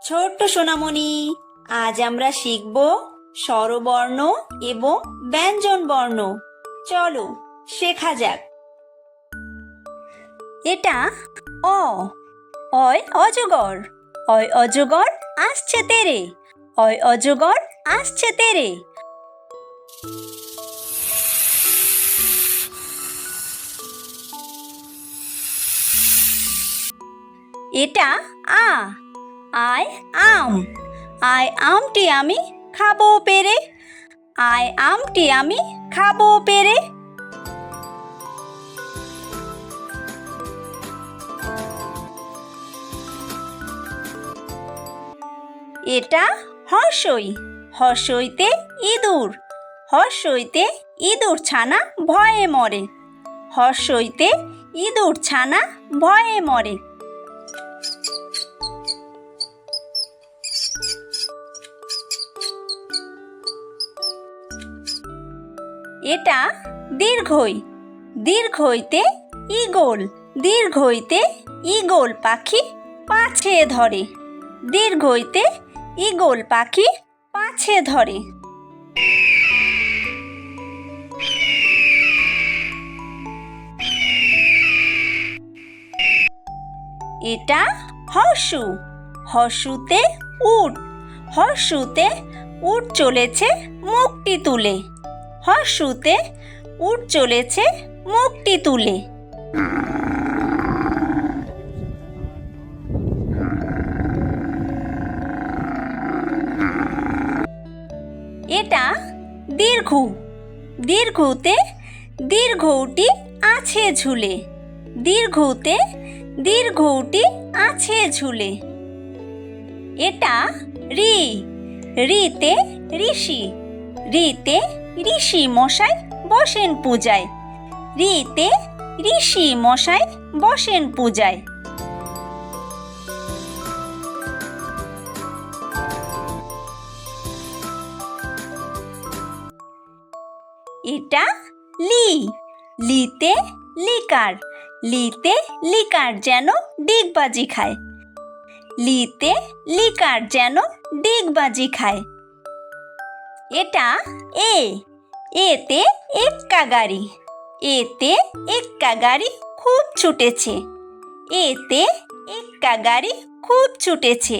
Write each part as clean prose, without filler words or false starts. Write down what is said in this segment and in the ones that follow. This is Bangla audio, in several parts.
ছোট্ট সোনামণি, আজ আমরা শিখব স্বরবর্ণ এবং ব্যঞ্জন বর্ণ। চলো শেখা যাক। এটা অ, অয় অজগর, অয় অজগর আসছে তেরে, অয় অজগর আসছে তেরে। এটা আ, আয় আম, আয় আমটি আমি খাবো পেরে, আয় আমটি আমি খাবো পেরে। এটা হর্ষই, হর্ষইতে ইঁদুর, হর্ষইতে ইঁদুর ছানা ভয়ে মরে, হর্ষইতে ইঁদুর ছানা ভয়ে মরে। এটা দীর্ঘই, দীর্ঘইতে ঈগল, দীর্ঘইতে ঈগল পাখি পাছে ধরে, দীর্ঘইতে ঈগল পাখি পাছে ধরে। এটা হর্ষু, হর্ষুতে উট, হর্ষুতে উট চলেছে মুখটি তুলে, হর্ষুতে উট চলেছে মুখটি তুলে। এটা দীর্ঘ, দীর্ঘতে দীর্ঘটি আছে ঝুলে, দীর্ঘতে দীর্ঘটি আছে ঝুলে। এটা ঋ, ঋতে ঋষি, ঋতে ঋষি মশাই বসেন পূজায়, ঋতে ঋষি মশাই বসেন পূজায়। এটা লি, লিতে লিকার, লিতে লিকার যেন ডিগবাজি খায়, লিতে লিকার যেন ডিগবাজি খায়। এটা এ, এতে এক্কা গাড়ি, এতে এক্কা গাড়ি খুব ছুটেছে, এতে এক্কা গাড়ি খুব ছুটেছে।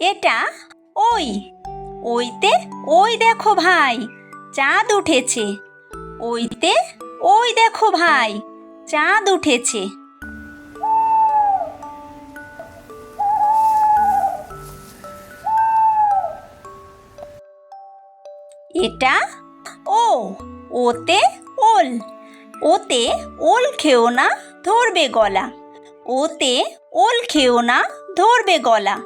এটা ওই, ওইতে ওই দেখো ভাই চাঁদ উঠেছে, ওইতে ওই দেখো ভাই চাঁদ উঠেছে। এটা ও, ওতে ওল, ওতে ওল খেও না ধরবে গলা, ওতে ওল খেও না ধরবে গলা।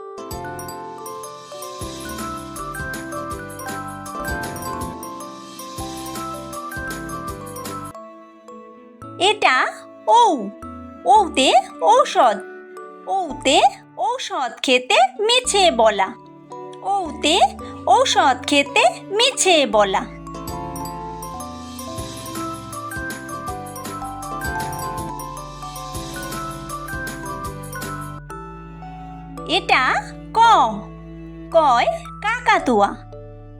এটা ঔ, ঔতে ঔষধ, ঔতে ঔষধ খেতে মিছে বলা, ঔতে ঔষধ খেতে মিছে বলা। এটা ক, কয় কাকাতুয়া,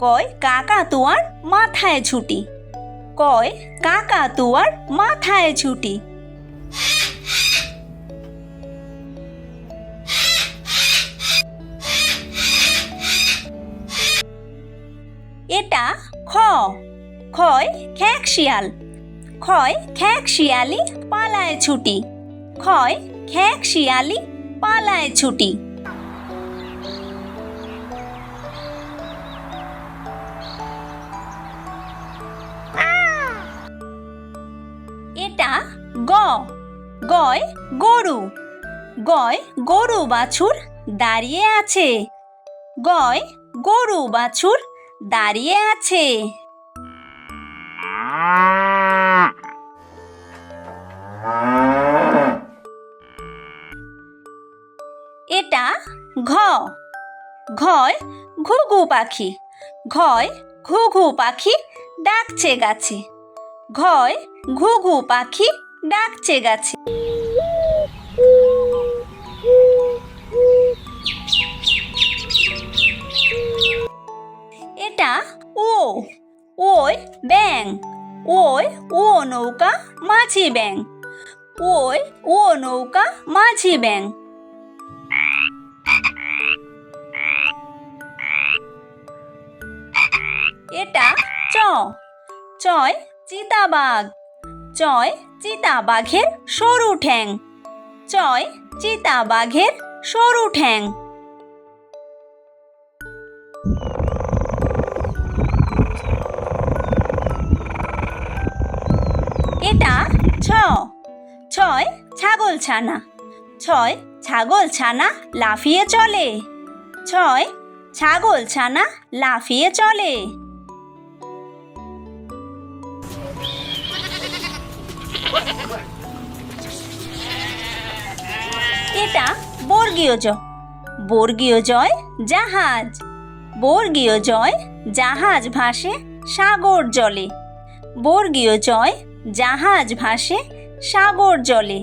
কয় কাকাতুয়ার মাথায় ঝুঁটি, কয় কাকাতুয়ার মাথায় ঝুঁটি। এটা খ, খয় খ্যাঁক শিয়াল, খয় খ্যাঁক শিয়ালি পালায় ছুটি, খয় খ্যাঁক শিয়ালি পালায় ছুটি। এটা গ, গয় গরু, গয় গরু বাছুর দাঁড়িয়ে আছে, গয় গরু বাছুর দাঁড়িয়ে আছে। এটা ঘ, ঘয় ঘুঘু পাখি, ঘয় ঘুঘু পাখি ডাকছে গাছে, ঘয় ঘুঘু পাখি ডাকছে গাছে। এটা ও, ওই ব্যাঙ, ওই ও নৌকা মাঝি ব্যাঙ, ওই ও নৌকা মাঝি ব্যাঙ। এটা চ, চয় চিতাবাঘ, চয় চিতাবাঘের সরু ঠ্যাং, চয় চিতাবাঘের সরু ঠ্যাং। এটা ছ, ছয় ছাগল ছানা, ছয় ছাগল ছানা লাফিয়ে চলে, ছয় ছাগল ছানা লাফিয়ে চলে। এটা বর্গীয় জ, বর্গীয় জয় জাহাজ, বর্গীয় জয় জাহাজ ভাসে সাগর জলে, বর্গীয় জয় জাহাজ ভাসে সাগর জলে।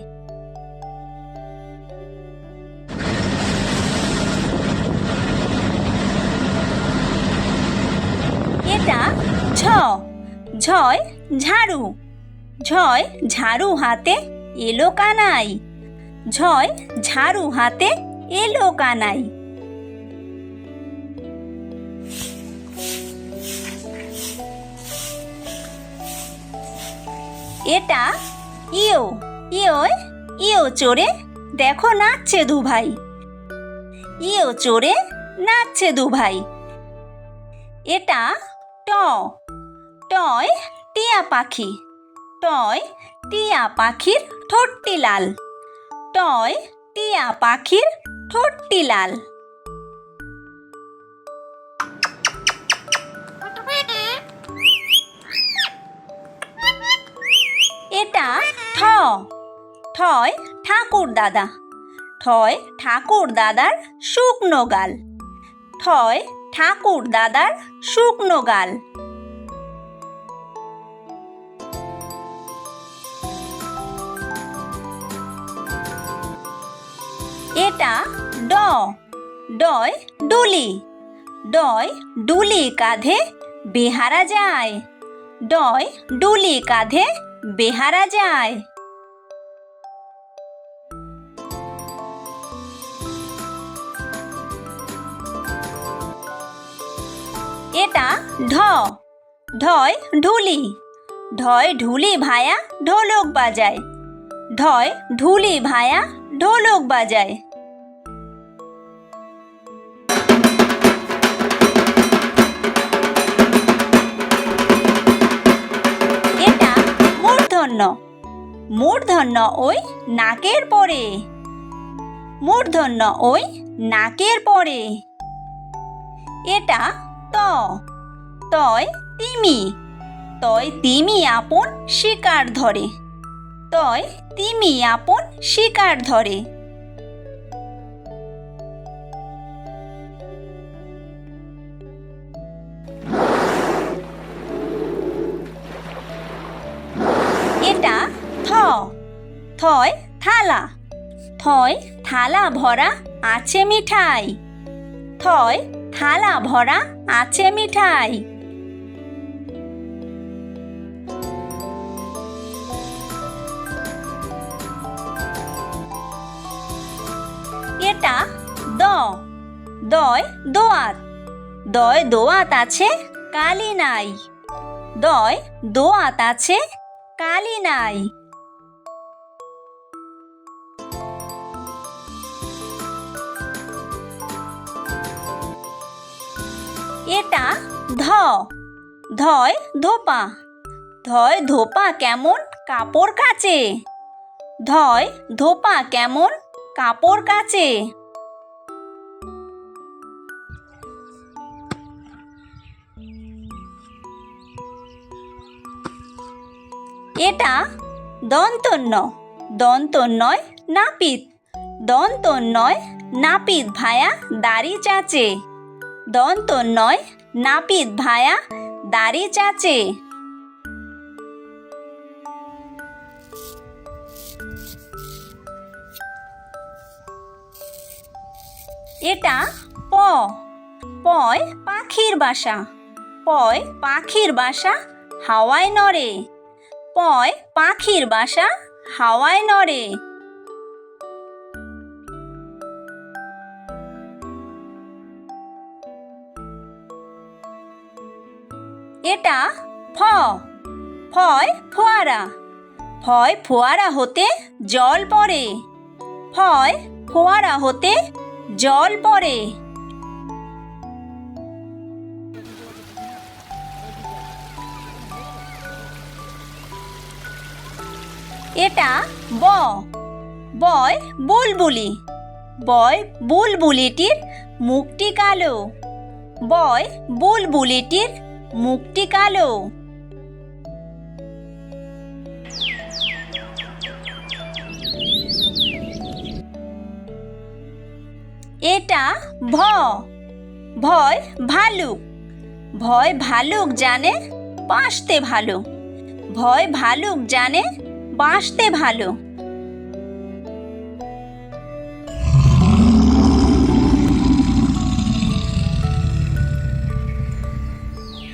এটা ঝ, ঝয় ঝাড়ু, ঝয় ঝাড়ু হাতে এলো কানাই, ঝয় ঝাড়ু হাতে এলো কানাই। এটা ইয়ো, ইয়োয় ইয়ো চড়ে দেখো নাচছে দুভাই, ইয়ো চড়ে নাচছে দুভাই। এটা ট, টয় টিয়া পাখি, টয় টিয়া পাখির ঠোঁটটি লাল, টয় টিয়া পাখির ঠোঁটটি লাল। এটা ঠ, ঠয় ঠাকুর দাদা, ঠয় ঠাকুর দাদার শুকনো গাল, ঠয় ঠাকুর দাদার শুকনো গাল। এটা ড, ডয় ডুলি, ডয় ডুলি কাঁধে বেহারা যায়, ডয় ডুলি কাঁধে বেহারা যায়। এটা ঢ, ঢয় ঢুলি, ঢয় ঢুলি ভায়া ঢোলক বাজায়, ঢয় ঢুলি ভায়া ঢোলক বাজায়। এটা মূর্ধন্য, মূর্ধন্য ওই নাকের পরে, মূর্ধন্য ওই নাকের পরে। এটা ত, তয় তিমি, তয় তিমি আপন শিকার ধরে, তয় তিমি আপন শিকার ধরে। এটা থ, থয় থালা, থয় থালা ভরা আছে মিঠাই, থয় থালা ভরা আছে মিঠাই। এটা দ, দয় দোয়াত, দয় দোয়াত আছে কালি নাই, দয় দোয়াত আছে কালি নাই। এটা ধ, ধয় ধোপা, ধয় ধোপা কেমন কাপড় কাচে, ধয় ধোপা কেমন কাপড় কাচে। এটা দন্তন্য, দন্তন্যয় নাপিত, দন্তন্যয় নাপিত ভায়া দাড়ি চাচে, দন্ত নয় নাপিত ভায়া দাড়ি চাচে। এটা প, পয় পাখির বাসা। পয় পাখির বাসা হাওয়ায় নড়ে। পয় পাখির বাসা হাওয়ায় নড়ে। এটা ফ, ফয় ফোয়ারা। ফয় ফোয়ারা হতে জল পড়ে। ফয় ফোয়ারা হতে জল পড়ে। এটা ব, বয় বুলবুলি। বয় বুলবুলিটির মুখটি কালো। বয় বুলবুলিটির মুখটি কালো। এটা ভ, ভয় ভালুক। ভয় ভালুক জানে বাঁচতে ভালো। ভয় ভালুক জানে বাঁচতে ভালো।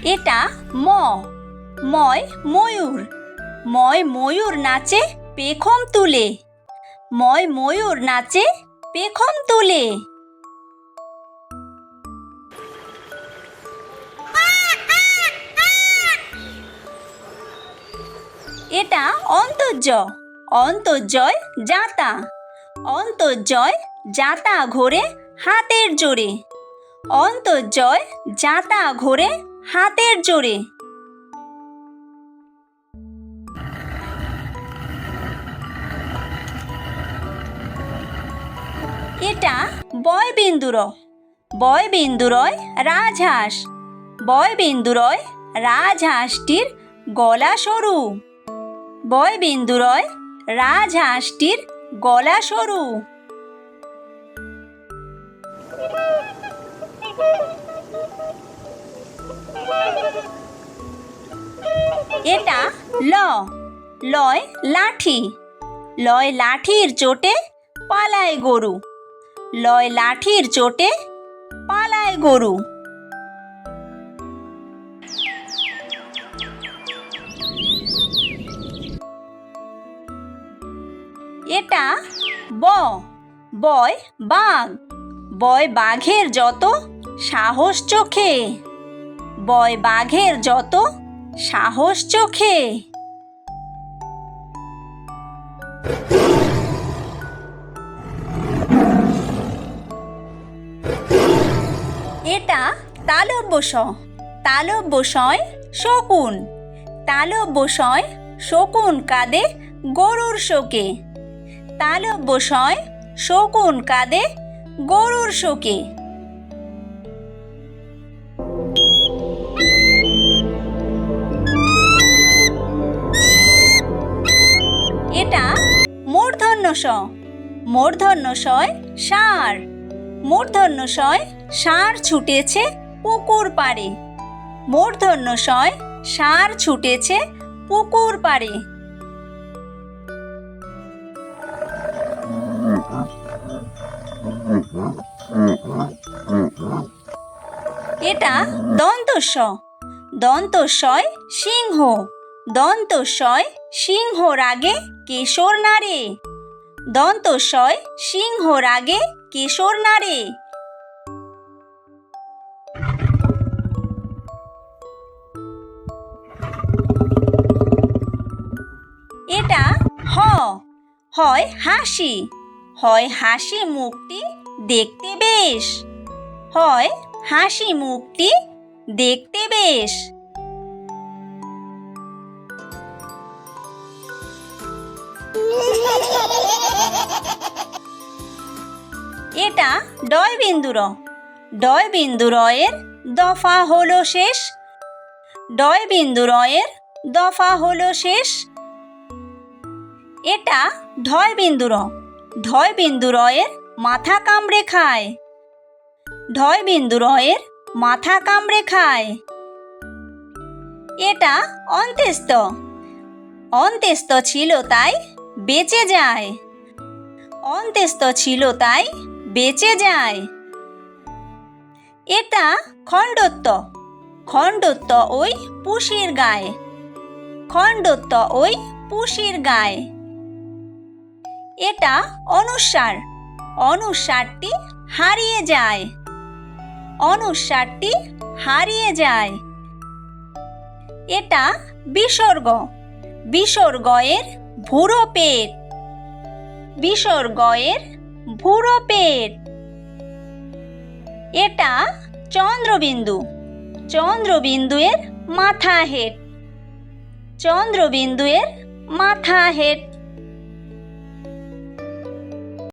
এটা ম, ময় ময়ূর। ময় ময়ূর নাচে পেখম তুলে। ময় ময়ূর নাচে পেখম তুলে। এটা অন্তর্য, অন্তর্জয় জাতা। অন্তর্জয় জাতা ঘোরে হাতের জোরে। অন্তর্জয় জাতা ঘোরে হাতের জোরে। এটা বয়বিন্দুর, বয়বিন্দুরয় রাজহাঁস। বয়বিন্দুরয় রাজহাঁসটির গলা সরু। বয়বিন্দুরয় রাজহাঁসটির গলা সরু। এটা ল, লয় লাঠি। লয় লাঠির চোটে পালায় গরু। লয় লাঠির চোটে পালায় গরু। এটা ব, বয় বাঘ। বয় বাঘের যত সাহস চোখে। বয় বাঘের যত সাহস চোখে। এটা তালব্য স, তালব্য সয় শকুন। তালব্য সয় শকুন কাঁদে গরুর শোকে। তালব্য সয় শকুন কাঁদে গরুর শোকে। এটা মূর্ধন্য ষ, মূর্ধন্য শয় ষাঁড়। মূর্ধন্য শয় ষাঁড় ছুটেছে পুকুর পাড়ে। মূর্ধন্য শয় ষাঁড় ছুটেছে পুকুর পাড়ে। এটা দন্তস্ব, দন্তস্বয় সিংহ। দন্তস্বয় সিংহ রাগে কেশর নাড়ে। দন্তস্বয় সিংহ রাগে কেশর নাড়ে। এটা হ, হয় হাসি। হয় হাসি মুখটি দেখতে বেশ। হয় হাসি মুখটি দেখতে বেশ। এটা ডয়বিন্দুর, ডয়বিন্দুরয়ের দফা হলো শেষ। ডয়বিন্দুরয়ের দফা হলো শেষ। এটা ঢয়বিন্দুর, ঢয়বিন্দুরয়ের মাথা কামড়ে খায়। ঢয়বিন্দুরয়ের মাথা কামড়ে খায়। এটা অন্ত্যেস্ত। অন্ত্যেস্ত ছিল তাই বেঁচে যায়। অন্ত্যেস্ত ছিল তাই বেঁচে যায়। এটা খণ্ডত্ব। খণ্ডত্ব ওই পুষির গায়ে। খণ্ডত্ব ওই পুষির গায়ে। এটা অনুস্বার। অনুস্বারটি হারিয়ে যায়। অনুস্বারটি হারিয়ে যায়। এটা বিসর্গ। বিসর্গ এর ভুরো পেট। বিসর্গ এর ভুরো পেট। এটা চন্দ্রবিন্দু। চন্দ্রবিন্দু এর মাথা হেড। চন্দ্রবিন্দু এর মাথা হেড।